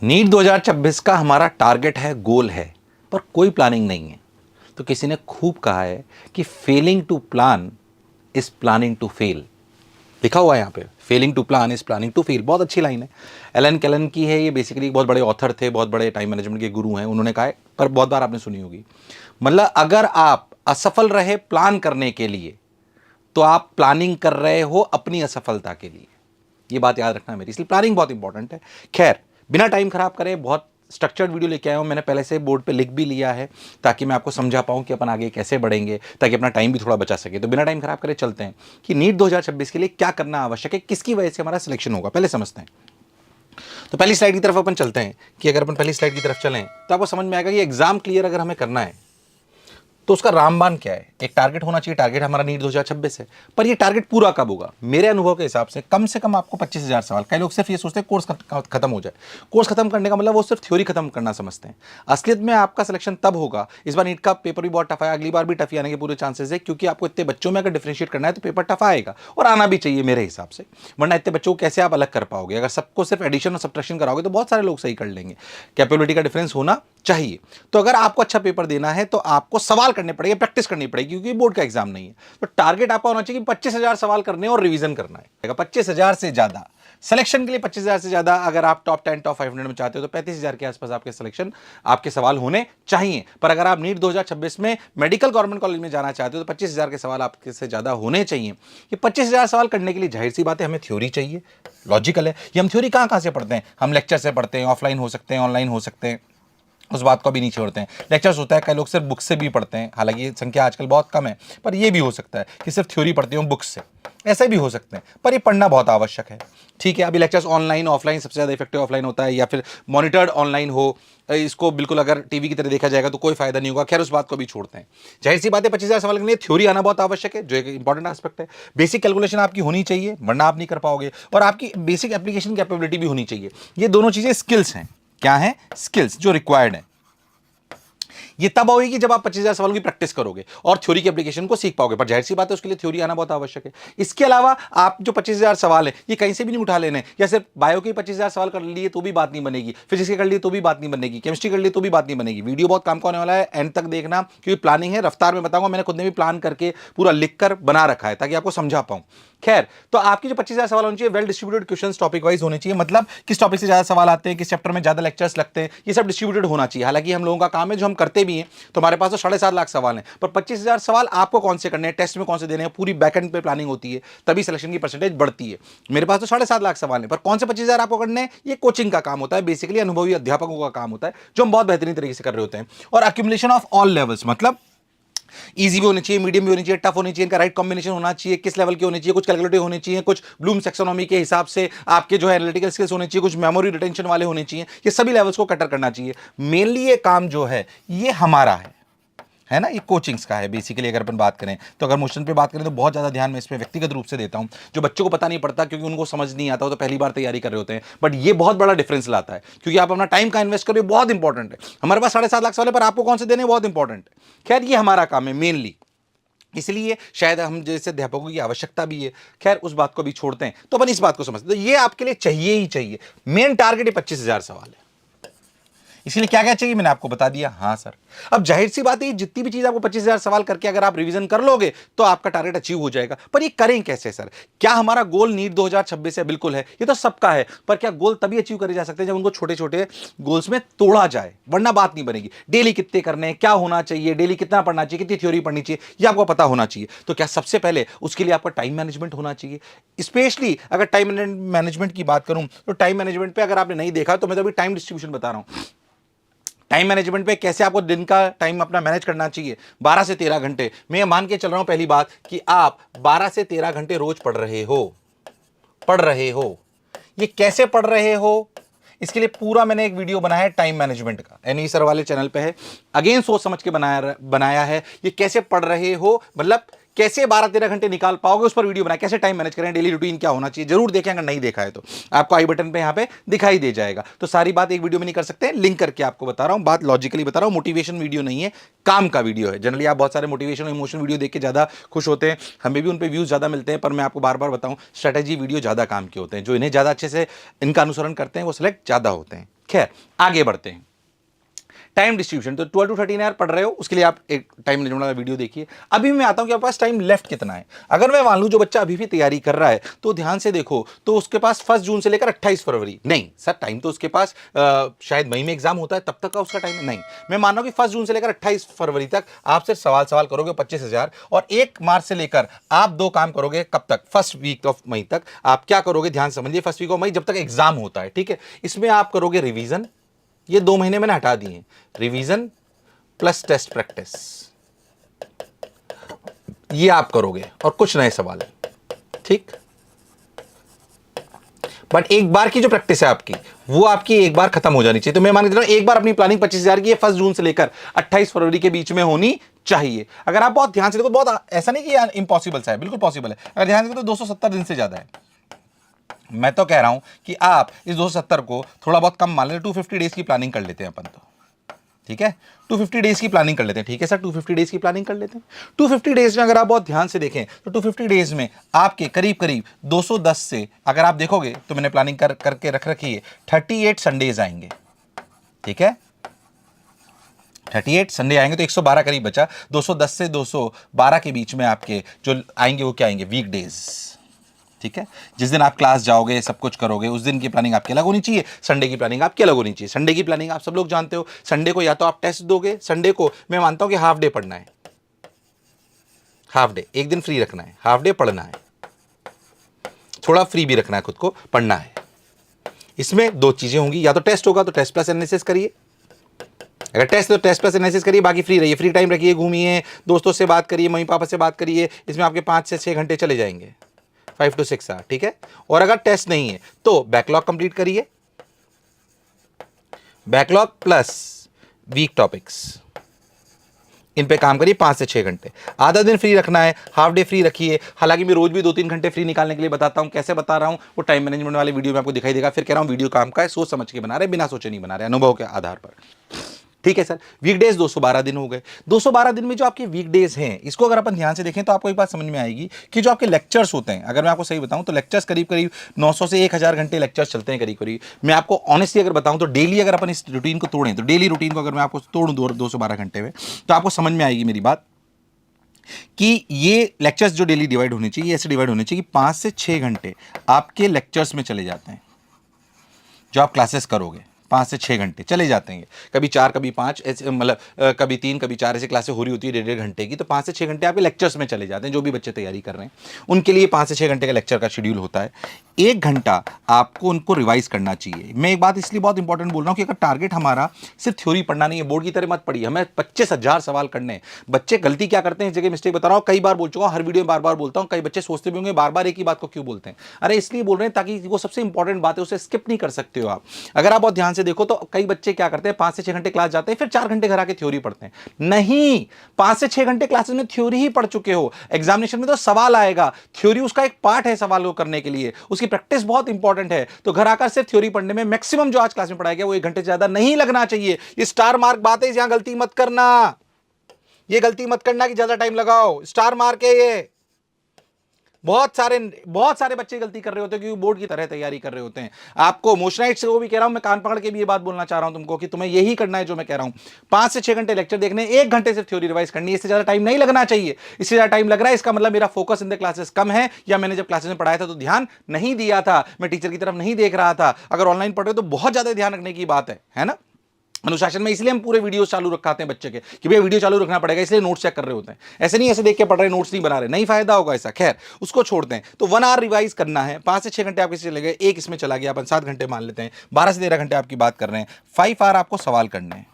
NEET 2026 का हमारा target है, गोल है, पर कोई प्लानिंग नहीं है। तो किसी ने खूब कहा है कि failing to plan is planning to fail. लिखा हुआ है यहाँ पे, failing to plan is planning to fail. बहुत अच्छी लाइन है, एलन केलन की है। ये बेसिकली बहुत बड़े ऑथर थे, बहुत बड़े टाइम मैनेजमेंट के गुरु हैं। उन्होंने कहा है, पर बहुत बार आपने सुनी होगी। मतलब अगर आप असफल रहे प्लान करने के लिए, तो आप प्लानिंग कर रहे हो अपनी असफलता के लिए। ये बात याद रखना मेरी, इसलिए प्लानिंग बहुत इंपॉर्टेंट है। खैर, बिना टाइम खराब करे बहुत स्ट्रक्चर्ड वीडियो लेके आया हूं। मैंने पहले से बोर्ड पे लिख भी लिया है ताकि मैं आपको समझा पाऊं कि अपन आगे कैसे बढ़ेंगे, ताकि अपना टाइम भी थोड़ा बचा सके। तो बिना टाइम खराब करे चलते हैं कि नीट 2026 के लिए क्या करना आवश्यक है, किसकी वजह से हमारा सिलेक्शन होगा, पहले समझते हैं। तो पहली स्लाइड की तरफ अपन चलते हैं कि अगर अपन पहली स्लाइड की तरफ चलें तो आपको समझ में आएगा कि एग्जाम क्लियर अगर हमें करना है तो उसका रामबाण क्या है। एक टारगेट होना चाहिए, टारगेट हमारा नीट 2026 है, पर ये टारगेट पूरा कब होगा। मेरे अनुभव के हिसाब से कम आपको 25,000 सवाल। कई लोग सिर्फ ये सोचते हैं कोर्स खत्म हो जाए। कोर्स खत्म करने का मतलब वो सिर्फ थ्योरी खत्म करना समझते हैं। असलियत में आपका सिलेक्शन तब होगा। इस बार नीट का पेपर भी बहुत टफ है, अगली बार भी टफ आने के पूरे चांसेस है, क्योंकि आपको इतने बच्चों में अगर डिफरेंशिएट करना है तो पेपर टफ आएगा, और आना भी चाहिए मेरे हिसाब से। वरना इतने बच्चों को कैसे आप अलग कर पाओगे। अगर सबको सिर्फ एडिशन और सब्ट्रैक्शन कराओगे तो बहुत सारे लोग सही कर लेंगे। कैपेबिलिटी का डिफरेंस होना चाहिए। तो अगर आपको अच्छा पेपर देना है तो आपको सवाल करने पड़ेंगे, प्रैक्टिस करनी पड़ेगी, क्योंकि बोर्ड का एग्जाम नहीं है। तो टारगेट आपका होना चाहिए कि 25,000 सवाल करने और रिवीजन करना है। 25,000 से ज्यादा सिलेक्शन के लिए, 25,000 से ज्यादा अगर आप टॉप 10 टॉप 500 में चाहते हो तो 35,000 के आसपास आपके सिलेक्शन, आपके सवाल होने चाहिए। पर अगर आप नीट 2026 में मेडिकल गवर्नमेंट कॉलेज में जाना चाहते हो तो 25,000 के सवाल आपके से ज्यादा होने चाहिए। ये 25,000 सवाल करने के लिए जाहिर सी बात है हमें थ्योरी चाहिए। लॉजिकल है। ये हम थ्योरी कहां से पढ़ते हैं? हम लेक्चर से पढ़ते हैं, ऑफलाइन हो सकते हैं, ऑनलाइन हो सकते हैं, उस बात को भी नहीं छोड़ते हैं। लेक्चर्स होता है, कई लोग सिर्फ बुक से भी पढ़ते हैं, हालांकि ये संख्या आजकल बहुत कम है, पर ये भी हो सकता है कि सिर्फ थ्योरी पढ़ते हो बुक से, ऐसे भी हो सकते हैं, पर ये पढ़ना बहुत आवश्यक है। ठीक है, अभी लेक्चर्स ऑनलाइन ऑफलाइन सबसे ज़्यादा इफेक्टिव ऑफलाइन होता है, या फिर मॉनिटर्ड ऑनलाइन हो। इसको बिल्कुल अगर टीवी की तरह देखा जाएगा तो कोई फायदा नहीं होगा। खैर, उस बात को भी छोड़ते हैं। जाहिर सी बात है 25,000 सवाल के लिए थ्योरी आना बहुत आवश्यक है, जो एक इंपॉर्टेंट एस्पेक्ट है। बेसिक कैलकुलेशन आपकी होनी चाहिए, वरना आप नहीं कर पाओगे, और आपकी बेसिक एप्लीकेशन कैपेबिलिटी भी होनी चाहिए। ये दोनों चीज़ें स्किल्स हैं। क्या है? स्किल्स जो रिक्वायर्ड है। ये तब होगी जब आप 25,000 सवालों की प्रैक्टिस करोगे और थ्योरी की एप्लीकेशन को सीख पाओगे। पर जाहिर सी बात है उसके लिए थ्योरी आना बहुत आवश्यक है। इसके अलावा आप जो 25,000 सवाल है ये कहीं से भी नहीं उठा लेने, या सिर्फ बायो के 25,000 सवाल कर लिए तो भी बात नहीं बनेगी, फिजिक्स के कर लिए तो भी बात नहीं बनेगी, केमिस्ट्री कर लिए तो भी बात नहीं बनेगी। वीडियो बहुत काम का होने वाला है, एंड तक देखना, क्योंकि प्लानिंग है। रफ्तार में बताऊंगा, मैंने खुद ने भी प्लान करके पूरा लिख कर बना रखा है ताकि आपको समझा पाऊं। खैर, तो आपकी जो 25,000 सवाल होने चाहिए well distributed questions topic wise होने चाहिए। मतलब किस टॉपिक से ज्यादा सवाल आते हैं, किस चैप्टर में ज्यादा लेक्चर्स लगते हैं, ये सब डिस्ट्रीब्यूटेड होना चाहिए। हालांकि हम लोगों का काम है, जो हम करते भी हैं, तो हमारे पास तो 7.5 लाख सवाल हैं, पर 25,000 सवाल आपको कौन से करने हैं, टेस्ट में कौन से देने हैं, पूरी बैकएंड पे प्लानिंग होती है, तभी सिलेक्शन की परसेंटेज बढ़ती है। मेरे पास तो 7.5 लाख सवाल हैं, पर कौन से 25,000 आपको करने हैं, ये कोचिंग का काम होता है, बेसिकली अनुभवी अध्यापकों का काम होता है, जो हम बहुत बेहतरीन तरीके से कर रहे होते हैं। और अक्यूमुलेशन ऑफ ऑल लेवल्स, मतलब इजी भी होनी चाहिए, मीडियम भी होनी चाहिए, टफ होनी चाहिए, इनका राइट कॉम्बिनेशन होना चाहिए, किस लेवल के होने चाहिए, कुछ कैलकुलेटिव होने चाहिए, कुछ ब्लूम टैक्सोनॉमी के हिसाब से आपके जो है एनालिटिकल स्किल्स होने चाहिए, कुछ मेमोरी रिटेंशन वाले होने चाहिए। ये सभी लेवल्स को कटर करना चाहिए। मेनली ये काम जो है ये हमारा है ना, ये कोचिंग्स का है बेसिकली। अगर अपन बात करें तो, अगर मोशन पे बात करें तो बहुत ज़्यादा ध्यान मैं इस पर व्यक्तिगत रूप से देता हूं। जो बच्चों को पता नहीं पड़ता क्योंकि उनको समझ नहीं आता, वो तो पहली बार तैयारी कर रहे होते हैं, बट ये बहुत बड़ा डिफरेंस लाता है, क्योंकि आप अपना टाइम का इन्वेस्ट करो, बहुत इंपॉर्टेंट है। हमारे पास 7.5 लाख सवाल है, पर आपको कौन से देने बहुत इंपॉर्टेंट है। खैर, ये हमारा काम है मेनली, इसलिए शायद हम जैसे अध्यापकों की आवश्यकता भी है। खैर, उस बात को भी छोड़ते हैं, तो अपन इस बात को समझते हैं। तो ये आपके लिए चाहिए ही चाहिए। मेन टारगेट 25,000 सवाल है, इसलिए क्या क्या चाहिए मैंने आपको बता दिया। हाँ सर, अब जाहिर सी बात है जितनी भी चीज आपको 25,000 सवाल करके अगर आप रिवीजन कर लोगे तो आपका टारगेट अचीव हो जाएगा। पर ये करें कैसे सर? क्या हमारा गोल नीट 2026 है? बिल्कुल है, ये तो सबका है। पर क्या गोल तभी अचीव करे जा सकते हैं जब उनको छोटे छोटे गोल्स में तोड़ा जाए, वरना बात नहीं बनेगी। डेली कितने करने हैं, क्या होना चाहिए, डेली कितना पढ़ना चाहिए, कितनी थ्योरी पढ़नी चाहिए, ये आपको पता होना चाहिए। तो क्या सबसे पहले उसके लिए आपका टाइम मैनेजमेंट होना चाहिए। स्पेशली अगर टाइम मैनेजमेंट की बात करूं तो टाइम मैनेजमेंट पे अगर आपने नहीं देखा तो मैं तो अभी टाइम डिस्ट्रीब्यूशन बता रहा हूं। टाइम मैनेजमेंट पे कैसे आपको दिन का टाइम अपना मैनेज करना चाहिए। 12 से 13 घंटे मैं मान के चल रहा हूं, पहली बात कि आप 12 से 13 घंटे रोज पढ़ रहे हो। ये कैसे पढ़ रहे हो, इसके लिए पूरा मैंने एक वीडियो बनाया है टाइम मैनेजमेंट का, एनवी सर वाले चैनल पे है। अगेन सोच समझ के बनाया है। ये कैसे पढ़ रहे हो, मतलब कैसे 12-13 घंटे निकाल पाओगे, उस पर वीडियो बनाया। कैसे टाइम मैनेज करें, डेली रूटीन क्या होना चाहिए, जरूर देखें। अगर नहीं देखा है तो आपको आई बटन पे यहाँ पे दिखाई दे जाएगा। तो सारी बात एक वीडियो में नहीं कर सकते, लिंक करके आपको बता रहा हूँ, बात लॉजिकली बता रहा हूँ। मोटिवेशन वीडियो नहीं है, काम का वीडियो है। जनरली आप बहुत सारे मोटिवेशन और इमोशन वीडियो देख के ज्यादा खुश होते हैं, हमें भी उन पर व्यूज ज्यादा मिलते हैं, पर मैं आपको बार बार बताऊं, स्ट्रेटेजी वीडियो ज्यादा काम के होते हैं। जो इन्हें ज्यादा अच्छे से इनका अनुसरण करते हैं वो सिलेक्ट ज्यादा होते हैं। खैर आगे बढ़ते हैं। टाइम डिस्ट्रीब्यूशन, तो 12 to 13 आवर पढ़ रहे हो, उसके लिए आप एक टाइम मैनेजमेंट वाला वीडियो देखिए। अभी मैं आता हूं कि आपके पास टाइम लेफ्ट कितना है। अगर मैं मान लूं जो बच्चा अभी भी तैयारी कर रहा है, तो ध्यान से देखो, तो उसके पास 1 जून से लेकर 28 फरवरी, नहीं सर टाइम तो उसके पास शायद मई में एग्जाम होता है, तब तक का उसका टाइम है, नहीं। मैं मान रहा हूं कि 1 जून से लेकर 28 फरवरी तक आप सिर्फ सवाल करोगे 25,000, और 1 मार्च से लेकर आप 2 काम करोगे, कब तक, फर्स्ट वीक ऑफ मई तक। आप क्या करोगे, ध्यान समझिए, फर्स्ट वीक ऑफ मई, जब तक एग्जाम होता है, ठीक है। इसमें आप करोगे रिवीजन, ये 2 महीने मैंने हटा दिए, रिवीजन प्लस टेस्ट प्रैक्टिस, ये आप करोगे, और कुछ नए सवाल है, ठीक। बट एक बार की जो प्रैक्टिस है आपकी, वो आपकी एक बार खत्म हो जानी चाहिए। तो मैं मान के चल रहा हूं एक बार अपनी प्लानिंग 25,000 की 1 जून से लेकर 28 फरवरी के बीच में होनी चाहिए। अगर आप बहुत ध्यान से देखो, बहुत ऐसा नहीं कि यार इम्पॉसिबल सा है, बिल्कुल पॉसिबल है। अगर ध्यान से देखो तो 270 दिन से ज्यादा है। मैं तो कह रहा हूं कि आप इस 270 को थोड़ा बहुत कम मान लें, 250 डेज की प्लानिंग कर लेते हैं अपन, तो ठीक है 250 डेज की प्लानिंग कर लेते हैं, ठीक है सर 250 डेज की प्लानिंग कर लेते हैं। 250 डेज में अगर आप बहुत ध्यान से देखें तो 250 डेज में आपके करीब करीब 210 से, अगर आप देखोगे तो मैंने प्लानिंग करके रख रखी है, 38 संडेज आएंगे, ठीक है 38 संडे आएंगे, तो 112 करीब बचा। 210 से 212 के बीच में आपके जो आएंगे वो क्या आएंगे, वीक डेज, ठीक है। जिस दिन आप क्लास जाओगे, सब कुछ करोगे, उस दिन की प्लानिंग आपकी अलग होनी चाहिए, संडे की प्लानिंग आपकी अलग होनी चाहिए। संडे की प्लानिंग आप सब लोग जानते हो, संडे को या तो आप टेस्ट दोगे, संडे को मैं मानता हूं कि हाफ डे पढ़ना है, हाफ डे, एक दिन फ्री रखना है, हाफ डे पढ़ना है, थोड़ा फ्री भी रखना है, खुद को पढ़ना है। इसमें 2 चीजें होंगी, या तो टेस्ट होगा तो टेस्ट प्लस एनालिसिस करिए, अगर टेस्ट तो टेस्ट प्लस एनालिसिस करिए, बाकी फ्री रहिए, फ्री टाइम रखिए, घूमिए, दोस्तों से बात करिए, मम्मी पापा से बात करिए, इसमें आपके 5 से 6 घंटे चले जाएंगे, 5 to 6 आवर, ठीक है। और अगर टेस्ट नहीं है तो बैकलॉग कंप्लीट करिए, बैकलॉग प्लस वीक टॉपिक्स, इन पे काम करिए 5 से 6 घंटे। आधा दिन फ्री रखना है, हाफ डे फ्री रखिए। हालांकि मैं रोज भी 2-3 घंटे फ्री निकालने के लिए बताता हूं, कैसे बता रहा हूं वो टाइम मैनेजमेंट वाले वीडियो में आपको दिखाई देगा। फिर कह रहा हूं वीडियो काम का है, सोच समझ के बना रहे, बिना सोचे नहीं बना रहे, अनुभव के आधार पर, ठीक है सर। वीकडेज 212 दिन हो गए। 212 दिन में जो आपके वीकडेज हैं, इसको अगर अपन ध्यान से देखें तो आपको एक बात समझ में आएगी कि जो आपके लेक्चर्स होते हैं, अगर मैं आपको सही बताऊं तो लेक्चर्स करीब करीब 900 से 1000 घंटे लेक्चर्स चलते हैं करीब करीब। मैं आपको ऑनेस्टली अगर बताऊं तो डेली अगर अपन इस रूटीन को तोड़ें, तो डेली रूटीन को अगर मैं आपको तोड़ूं 212 घंटे में, तो आपको समझ में आएगी मेरी बात कि ये लेक्चर्स जो डेली डिवाइड होने चाहिए, ऐसे डिवाइड होने चाहिए कि 5 से 6 घंटे आपके लेक्चर्स में चले जाते हैं। जो आप क्लासेस करोगे 5 से 6 घंटे चले जाते हैं, कभी 4 कभी 5 ऐसे, मतलब कभी 3 कभी 4 ऐसी क्लासें हो रही होती है 1.5 घंटे की, तो 5 से 6 घंटे आपके लेक्चर्स में चले जाते हैं। जो भी बच्चे तैयारी कर रहे हैं उनके लिए 5 से 6 घंटे का लेक्चर का शेड्यूल होता है। 1 घंटा आपको उनको रिवाइज करना चाहिए। मैं एक बात इसलिए बहुत इंपॉर्टेंट बोल रहा हूं कि अगर टारगेट हमारा सिर्फ थ्योरी पढ़ना नहीं है, बोर्ड की तरह मत पढ़िए, हमें 25,000 सवाल करने हैं। बच्चे गलती क्या करते हैं, इस जगह मिस्टेक बता रहा हूं, कई बार बोल चुका हूं, हर वीडियो में बार बार बोलता हूं। कई बच्चे सोचते भी होंगे बार बार एक ही बात को क्यों बोलते हैं, अरे इसलिए बोल रहे हैं ताकि वो सबसे इंपॉर्टेंट बात है उसे स्किप नहीं कर सकते हो आप। अगर आप बहुत ध्यान से देखो तो कई बच्चे क्या करते हैं, 5 से 6 घंटे क्लास जाते हैं, फिर 4 घंटे घर आके थ्योरी पढ़ते हैं। नहीं, 5 से 6 घंटे क्लासेस में थ्योरी ही पढ़ चुके हो, एग्जामिनेशन में तो सवाल आएगा, थ्योरी उसका एक पार्ट है सवाल को करने के लिए, उसकी प्रैक्टिस बहुत इंपॉर्टेंट है। तो घर आकर सिर्फ थ्योरी पढ़ने में मैक्सिमम जो आज क्लास में पढ़ाया गया वो 1 घंटे से ज्यादा नहीं लगना चाहिए। ये स्टार मार्क बात है, यहां गलती मत करना, ये गलती मत करना कि ज्यादा टाइम लगाओ, स्टार मार्क है ये। बहुत सारे बच्चे गलती कर रहे होते हैं क्योंकि बोर्ड की तरह तैयारी कर रहे होते हैं। आपको मोशनाइट से वो भी कह रहा हूं, मैं कान पकड़ के भी ये बात बोलना चाह रहा हूं तुमको कि तुम्हें यही करना है जो मैं कह रहा हूं। 5 से 6 घंटे लेक्चर देखने, 1 घंटे से थ्योरी रिवाइज करनी है, इससे ज्यादा टाइम नहीं लगना चाहिए। इससे ज्यादा टाइम लग रहा है, इसका मतलब मेरा फोकस इन द क्लासेस कम है, या मैंने जब क्लासेस में पढ़ाया था तो ध्यान नहीं दिया था, मैं टीचर की तरफ नहीं देख रहा था। अगर ऑनलाइन पढ़ रहे हो तो बहुत ज्यादा ध्यान रखने की बात है ना। अनुशासन में इसलिए हम पूरे वीडियोस चालू रखाते हैं बच्चे के कि भैया वीडियो चालू रखना पड़ेगा, इसलिए नोट्स चेक कर रहे होते हैं। ऐसे नहीं ऐसे देख के पढ़ रहे, नोट्स नहीं बना रहे, नहीं फायदा होगा ऐसा। खैर उसको छोड़ते हैं। तो 1 आवर रिवाइज करना है, 5 से 6 घंटे आपके चले गए, एक इसमें चला गया, अपन 7 घंटे मान लेते हैं, 12 से 13 घंटे आपकी बात कर रहे हैं। 5 आवर आपको सवाल करने हैं,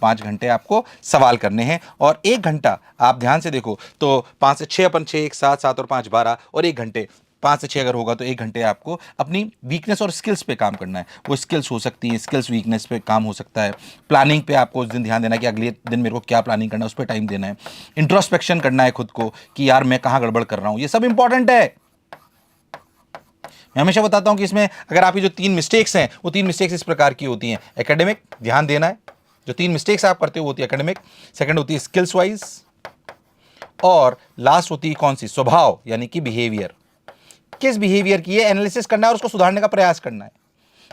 5 घंटे आपको सवाल करने हैं, और 1 घंटा आप ध्यान से देखो तो 5 से 6 अपन 6 1 7 7 और 5 12, और 1 घंटे 5 से 6 अगर होगा तो 1 घंटे आपको अपनी वीकनेस और स्किल्स पे काम करना है। वो स्किल्स हो सकती हैं, स्किल्स वीकनेस पे काम हो सकता है। प्लानिंग पे आपको उस दिन ध्यान देना है कि अगले दिन मेरे को क्या प्लानिंग करना है, उस पर टाइम देना है। इंट्रोस्पेक्शन करना है खुद को कि यार मैं कहाँ गड़बड़ कर रहा हूँ, ये सब इंपॉर्टेंट है। मैं हमेशा बताता हूँ कि इसमें अगर आपकी जो 3 मिस्टेक्स हैं वो 3 मिस्टेक्स इस प्रकार की होती हैं। एकेडमिक, ध्यान देना है, जो 3 मिस्टेक्स आप करते हो वो होती है एकेडमिक, सेकंड होती है स्किल्स वाइज, और लास्ट होती है कौन सी, स्वभाव यानी कि बिहेवियर। किस बिहेवियर की है एनालिसिस करना है और उसको सुधारने का प्रयास करना है।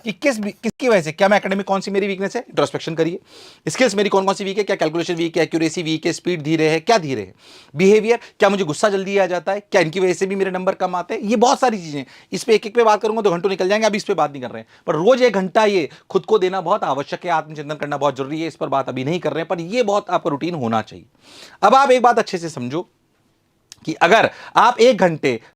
कि किसकी वजह से, क्या मैं एकेडमिक कौन सी मेरी वीकनेस है, इंट्रोस्पेक्शन करिए। स्किल्स मेरी कौन कौन सी वीक है, क्या कैलकुलेशन वीक है, एक्यूरेसी वीक है, स्पीड धीरे है, क्या धीरे है। बिहेवियर, क्या मुझे गुस्सा जल्दी आ जाता है, क्या इनकी वजह से भी मेरे नंबर कम आते हैं। ये बहुत सारी चीजें, इस पे एक एक पे बात करूंगा 2 घंटों निकल जाएंगे, अभी इस पे बात नहीं कर रहे हैं। पर रोज 1 घंटा ये खुद को देना बहुत आवश्यक है, आत्मचिंतन करना बहुत जरूरी है। इस पर बात अभी नहीं कर रहे हैं, पर ये बहुत आपका रूटीन होना चाहिए। अब आप एक बात अच्छे से समझो कि अगर आप 1 घंटे